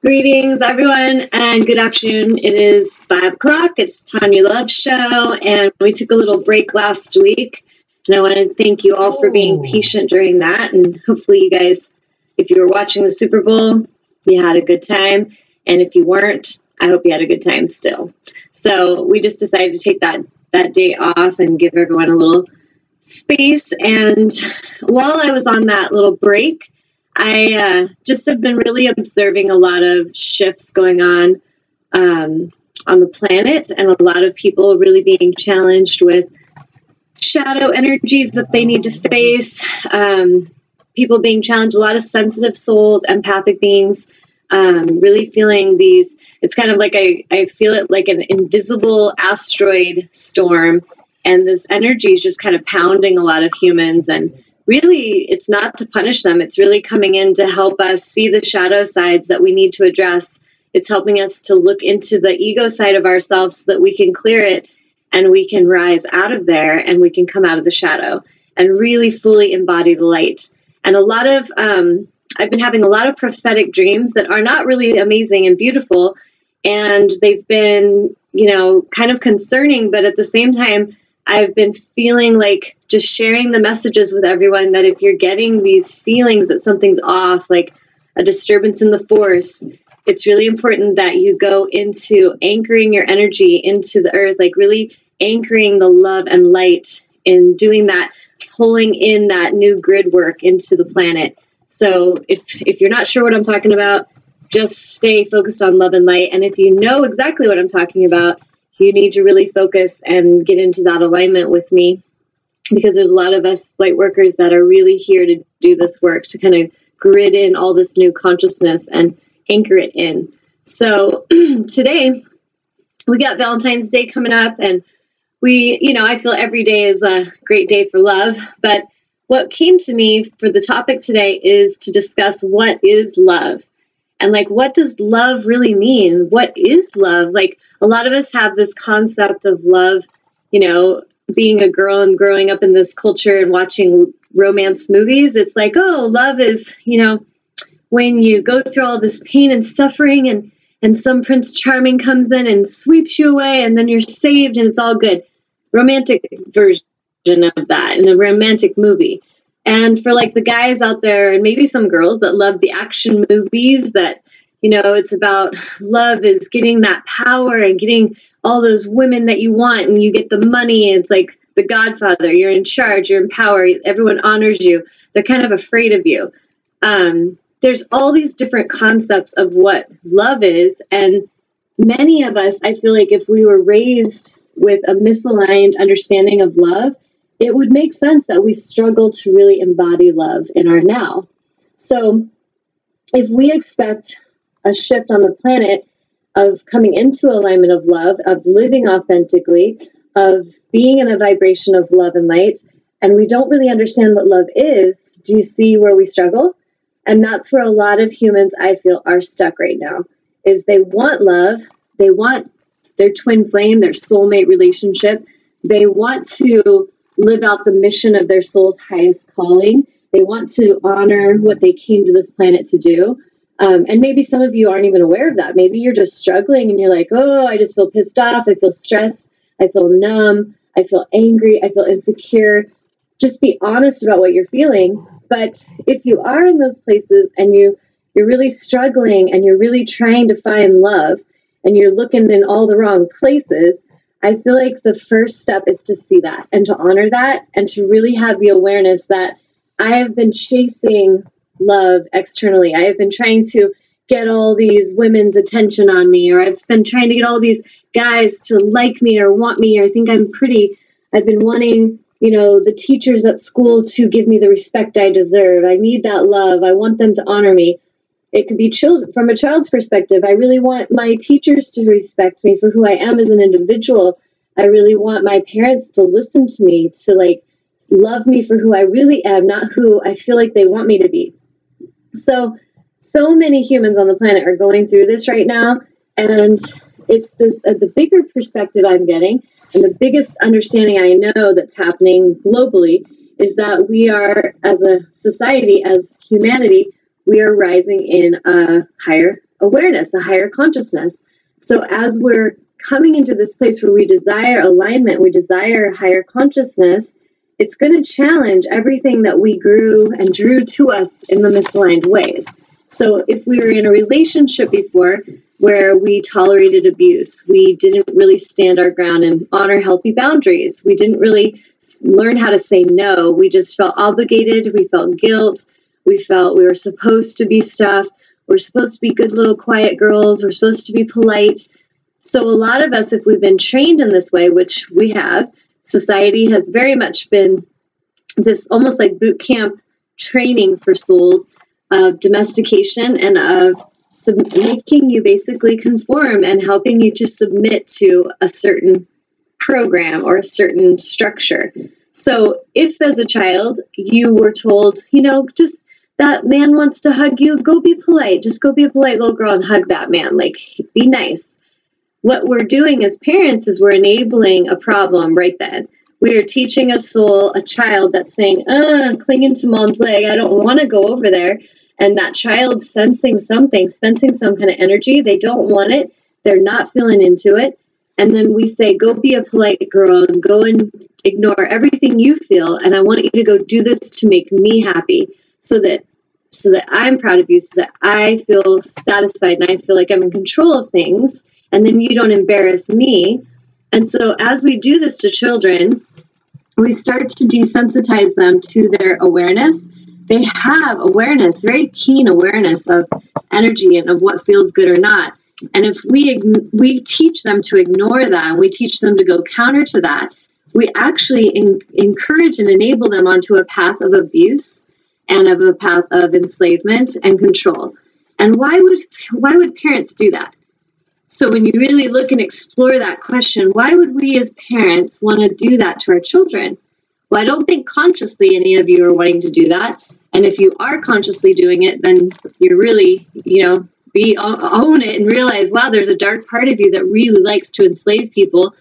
Greetings, everyone, and good afternoon. It is 5 o'clock. It's Tanya Love Show, and we took a little break last week. And I want to thank you all for being patient during that. And hopefully, you guys, if you were watching the Super Bowl, you had a good time. And if you weren't, I hope you had a good time still. So we just decided to take that day off and give everyone a little space. And while I was on that little break, I just have been really observing a lot of shifts going on the planet, and a lot of people really being challenged with shadow energies that they need to face. People being challenged, a lot of sensitive souls, empathic beings, really feeling these. It's kind of like I feel it like an invisible asteroid storm, and this energy is just kind of pounding a lot of humans. And really, it's not to punish them. It's really coming in to help us see the shadow sides that we need to address. It's helping us to look into the ego side of ourselves so that we can clear it and we can rise out of there and we can come out of the shadow and really fully embody the light. And I've been having a lot of prophetic dreams that are not really amazing and beautiful. And they've been, kind of concerning, but at the same time, I've been feeling like just sharing the messages with everyone that if you're getting these feelings that something's off, like a disturbance in the force, it's really important that you go into anchoring your energy into the earth, like really anchoring the love and light in doing that, pulling in that new grid work into the planet. So if you're not sure what I'm talking about, just stay focused on love and light. And if you know exactly what I'm talking about, you need to really focus and get into that alignment with me, because there's a lot of us light workers that are really here to do this work, to kind of grid in all this new consciousness and anchor it in. So today we got Valentine's Day coming up, and I feel every day is a great day for love. But what came to me for the topic today is to discuss what is love. And what does love really mean? What is love? A lot of us have this concept of love, being a girl and growing up in this culture and watching romance movies. It's like, oh, love is, when you go through all this pain and suffering and some Prince Charming comes in and sweeps you away and then you're saved and it's all good. Romantic version of that in a romantic movie. And for the guys out there and maybe some girls that love the action movies that, it's about love is getting that power and getting all those women that you want and you get the money. It's like the Godfather. You're in charge. You're in power. Everyone honors you. They're kind of afraid of you. There's all these different concepts of what love is. And many of us, I feel like if we were raised with a misaligned understanding of love, it would make sense that we struggle to really embody love in our now. So if we expect a shift on the planet of coming into alignment of love, of living authentically, of being in a vibration of love and light, and we don't really understand what love is, do you see where we struggle? And that's where a lot of humans, I feel, are stuck right now, is they want love, they want their twin flame, their soulmate relationship, they want to live out the mission of their soul's highest calling. They want to honor what they came to this planet to do. And maybe some of you aren't even aware of that. Maybe you're just struggling and you're like, oh, I just feel pissed off. I feel stressed. I feel numb. I feel angry. I feel insecure. Just be honest about what you're feeling. But if you are in those places and you're really struggling and you're really trying to find love and you're looking in all the wrong places, I feel like the first step is to see that and to honor that and to really have the awareness that I have been chasing love externally. I have been trying to get all these women's attention on me, or I've been trying to get all these guys to like me or want me or think I'm pretty. I've been wanting, the teachers at school to give me the respect I deserve. I need that love. I want them to honor me. It could be children from a child's perspective. I really want my teachers to respect me for who I am as an individual. I really want my parents to listen to me, to love me for who I really am, not who I feel like they want me to be. So many humans on the planet are going through this right now. And it's this, the bigger perspective I'm getting and the biggest understanding I know that's happening globally is that we are, as a society, as humanity, we are rising in a higher awareness, a higher consciousness. So as we're coming into this place where we desire alignment, we desire higher consciousness, it's going to challenge everything that we grew and drew to us in the misaligned ways. So if we were in a relationship before where we tolerated abuse, we didn't really stand our ground and honor healthy boundaries, we didn't really learn how to say no, we just felt obligated, we felt guilt, we felt we were supposed to be stuff, we're supposed to be good little quiet girls, we're supposed to be polite. So a lot of us, if we've been trained in this way, which we have, society has very much been this almost like boot camp training for souls of domestication and of making you basically conform and helping you to submit to a certain program or a certain structure. So if as a child you were told, just that man wants to hug you, go be polite. Just go be a polite little girl and hug that man. Like, be nice. What we're doing as parents is we're enabling a problem right then. We are teaching a soul, a child that's saying, clinging to mom's leg, I don't want to go over there. And that child sensing something, sensing some kind of energy, they don't want it, they're not feeling into it. And then we say, go be a polite girl and go and ignore everything you feel. And I want you to go do this to make me happy so that I'm proud of you, so that I feel satisfied and I feel like I'm in control of things. And then you don't embarrass me. And so as we do this to children, we start to desensitize them to their awareness. They have awareness, very keen awareness of energy and of what feels good or not. And if we teach them to ignore that, we teach them to go counter to that, we actually encourage and enable them onto a path of abuse and of a path of enslavement and control. And why would parents do that? So when you really look and explore that question, why would we as parents want to do that to our children? Well, I don't think consciously any of you are wanting to do that. And if you are consciously doing it, then you're really, own it and realize, wow, there's a dark part of you that really likes to enslave people.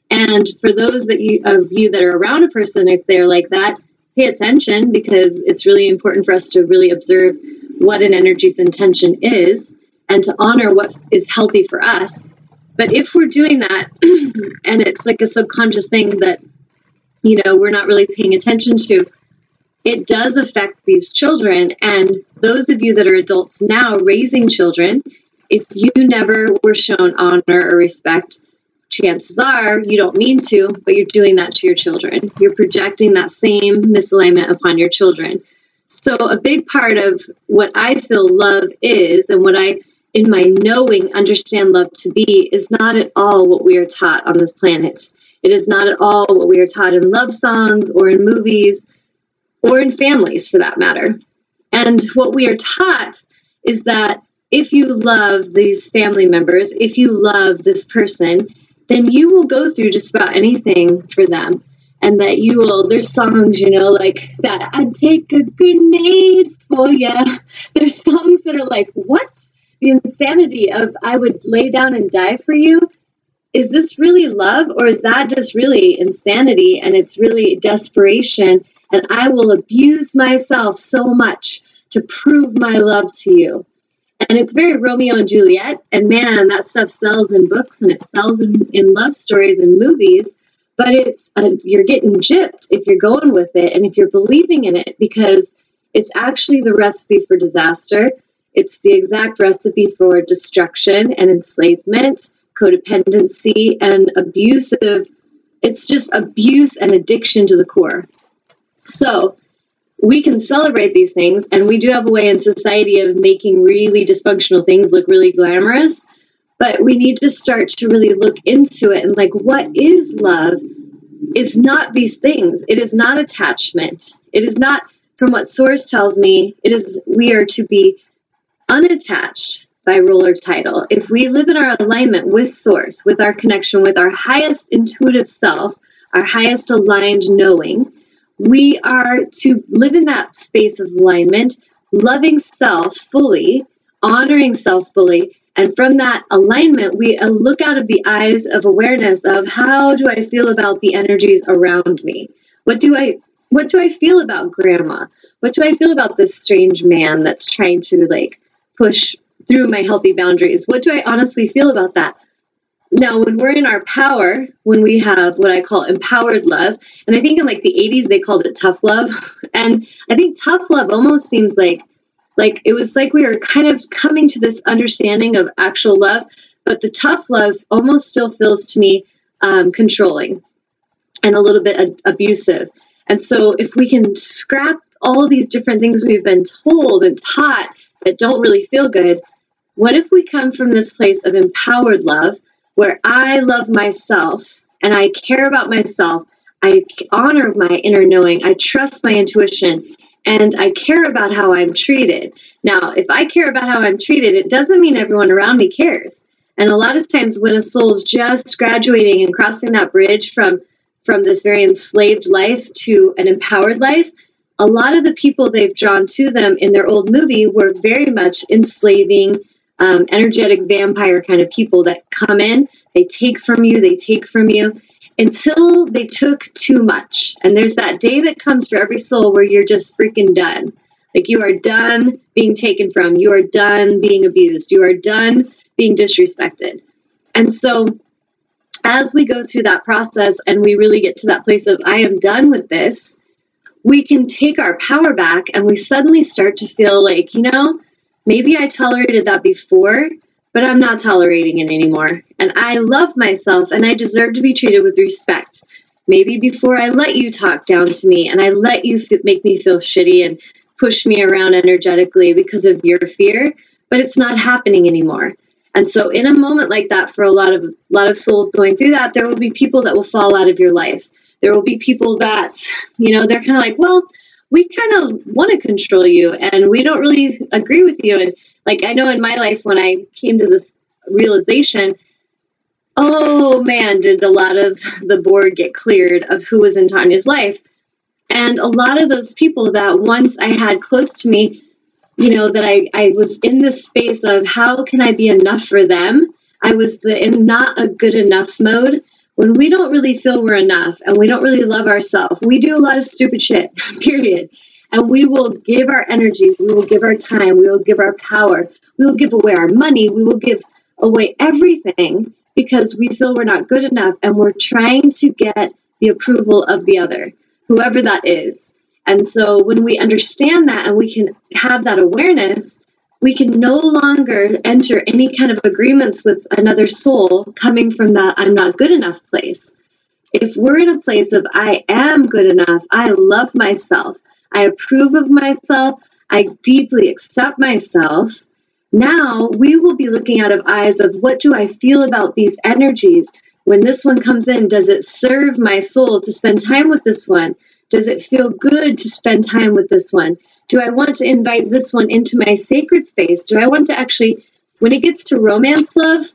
And for those of you that are around a person, if they're like that, pay attention, because it's really important for us to really observe what an energy's intention is and to honor what is healthy for us. But if we're doing that, and it's like a subconscious thing that, we're not really paying attention to, it does affect these children. And those of you that are adults now raising children, if you never were shown honor or respect, chances are you don't mean to, but you're doing that to your children. You're projecting that same misalignment upon your children. So a big part of what I feel love is, and what I, in my knowing, understand love to be, is not at all what we are taught on this planet. It is not at all what we are taught in love songs or in movies or in families, for that matter. And what we are taught is that if you love these family members, if you love this person, then you will go through just about anything for them. And that you will, there's songs, like that, I'd take a grenade for ya. There's songs that are like, what? The insanity of, I would lay down and die for you. Is this really love, or is that just really insanity and it's really desperation, and I will abuse myself so much to prove my love to you? And it's very Romeo and Juliet, and man, that stuff sells in books and it sells in love stories and movies, but it's you're getting gypped if you're going with it and if you're believing in it, because it's actually the recipe for disaster. It's the exact recipe for destruction and enslavement, codependency, and abusive. It's just abuse and addiction to the core. So we can celebrate these things, and we do have a way in society of making really dysfunctional things look really glamorous, but we need to start to really look into it. And like, what is love is not these things. It is not attachment. It is not, from what Source tells me, it is, we are to be unattached by role or title. If we live in our alignment with Source, with our connection with our highest intuitive self, our highest aligned knowing, we are to live in that space of alignment, loving self fully, honoring self fully, and from that alignment, we look out of the eyes of awareness of, how do I feel about the energies around me? What do I feel about grandma? What do I feel about this strange man that's trying to push through my healthy boundaries. What do I honestly feel about that? Now, when we're in our power, when we have what I call empowered love, and I think in like the 80s, they called it tough love. And I think tough love almost seems like it was like we were kind of coming to this understanding of actual love, but the tough love almost still feels to me controlling and a little bit abusive. And so if we can scrap all these different things we've been told and taught that don't really feel good, what if we come from this place of empowered love where I love myself and I care about myself, I honor my inner knowing, I trust my intuition, and I care about how I'm treated. Now, if I care about how I'm treated, it doesn't mean everyone around me cares. And a lot of times when a soul's just graduating and crossing that bridge from this very enslaved life to an empowered life, a lot of the people they've drawn to them in their old movie were very much enslaving, energetic vampire kind of people that come in, they take from you until they took too much. And there's that day that comes for every soul where you're just freaking done. Like you are done being taken from, you are done being abused, you are done being disrespected. And so as we go through that process and we really get to that place of I am done with this, we can take our power back and we suddenly start to feel like, maybe I tolerated that before, but I'm not tolerating it anymore. And I love myself and I deserve to be treated with respect. Maybe before I let you talk down to me and I let you make me feel shitty and push me around energetically because of your fear, but it's not happening anymore. And so in a moment like that, for a lot of souls going through that, there will be people that will fall out of your life. There will be people that, they're kind of like, well, we kind of want to control you and we don't really agree with you. And like, I know in my life, when I came to this realization, oh man, did a lot of the board get cleared of who was in Tanya's life. And a lot of those people that once I had close to me, that I was in this space of how can I be enough for them? I was in not a good enough mode. When we don't really feel we're enough and we don't really love ourselves, we do a lot of stupid shit, period. And we will give our energy, we will give our time, we will give our power, we will give away our money, we will give away everything because we feel we're not good enough and we're trying to get the approval of the other, whoever that is. And so when we understand that and we can have that awareness, we can no longer enter any kind of agreements with another soul coming from that I'm not good enough place. If we're in a place of I am good enough, I love myself, I approve of myself, I deeply accept myself, now we will be looking out of eyes of what do I feel about these energies? When this one comes in, does it serve my soul to spend time with this one? Does it feel good to spend time with this one? Do I want to invite this one into my sacred space? Do I want to actually, when it gets to romance love,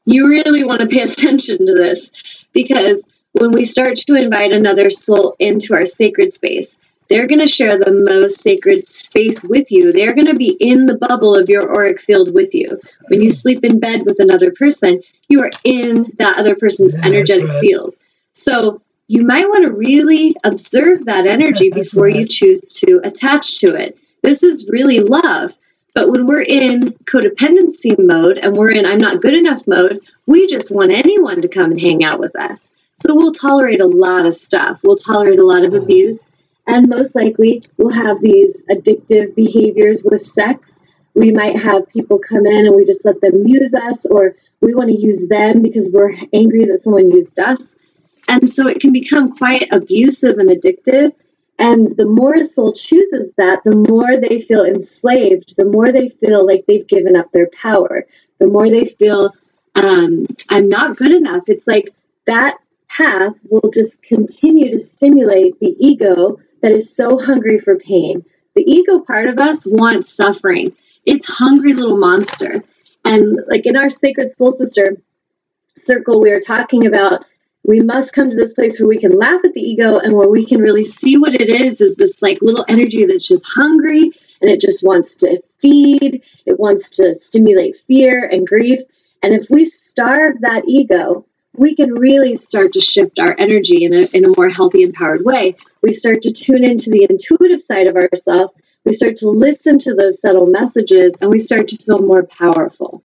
you really want to pay attention to this, because when we start to invite another soul into our sacred space, they're going to share the most sacred space with you. They're going to be in the bubble of your auric field with you. When you sleep in bed with another person, you are in that other person's energetic field. So you might want to really observe that energy before you choose to attach to it. This is really love. But when we're in codependency mode and we're in I'm not good enough mode, we just want anyone to come and hang out with us. So we'll tolerate a lot of stuff. We'll tolerate a lot of abuse. And most likely we'll have these addictive behaviors with sex. We might have people come in and we just let them use us, or we want to use them because we're angry that someone used us. And so it can become quite abusive and addictive. And the more a soul chooses that, the more they feel enslaved, the more they feel like they've given up their power, the more they feel, I'm not good enough. It's like that path will just continue to stimulate the ego that is so hungry for pain. The ego part of us wants suffering. It's hungry little monster. And like in our Sacred Soul Sister circle, we are talking about we must come to this place where we can laugh at the ego and where we can really see what it is this like little energy that's just hungry and it just wants to feed. It wants to stimulate fear and grief. And if we starve that ego, we can really start to shift our energy in a more healthy, empowered way. We start to tune into the intuitive side of ourselves, we start to listen to those subtle messages and we start to feel more powerful.